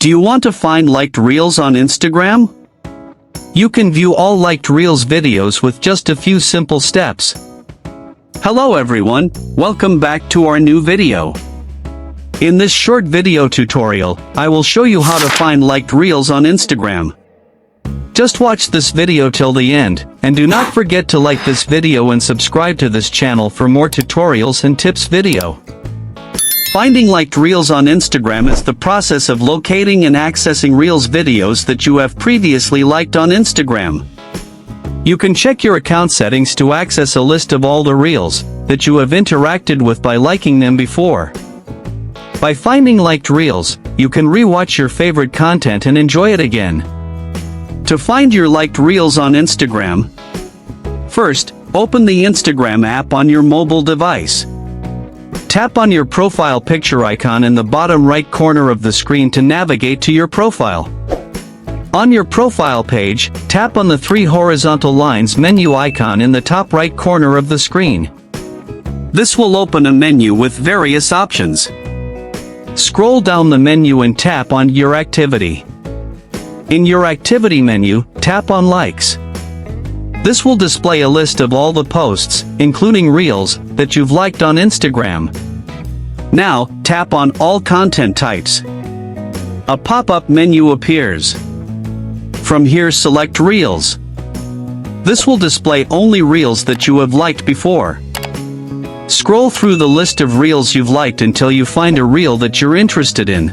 Do you want to find liked reels on Instagram? You can view all liked reels videos with just a few simple steps. Hello everyone, welcome back to our new video. In this short video tutorial, I will show you how to find liked reels on Instagram. Just watch this video till the end, and do not forget to like this video and subscribe to this channel for more tutorials and tips video. Finding liked reels on Instagram is the process of locating and accessing reels videos that you have previously liked on Instagram. You can check your account settings to access a list of all the reels that you have interacted with by liking them before. By finding liked reels, you can re-watch your favorite content and enjoy it again. To find your liked reels on Instagram, first, open the Instagram app on your mobile device. Tap on your profile picture icon in the bottom right corner of the screen to navigate to your profile. On your profile page, tap on the three horizontal lines menu icon in the top right corner of the screen. This will open a menu with various options. Scroll down the menu and tap on Your Activity. In your Activity menu, tap on Likes. This will display a list of all the posts, including reels, that you've liked on Instagram. Now, tap on All Content Types. A pop-up menu appears. From here select Reels. This will display only reels that you have liked before. Scroll through the list of reels you've liked until you find a reel that you're interested in.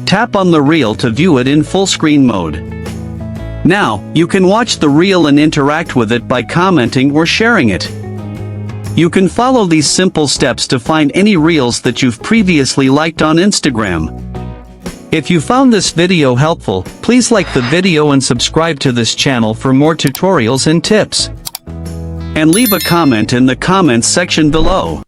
Tap on the reel to view it in full screen mode. Now, you can watch the reel and interact with it by commenting or sharing it. You can follow these simple steps to find any reels that you've previously liked on Instagram. If you found this video helpful, please like the video and subscribe to this channel for more tutorials and tips. And leave a comment in the comments section below.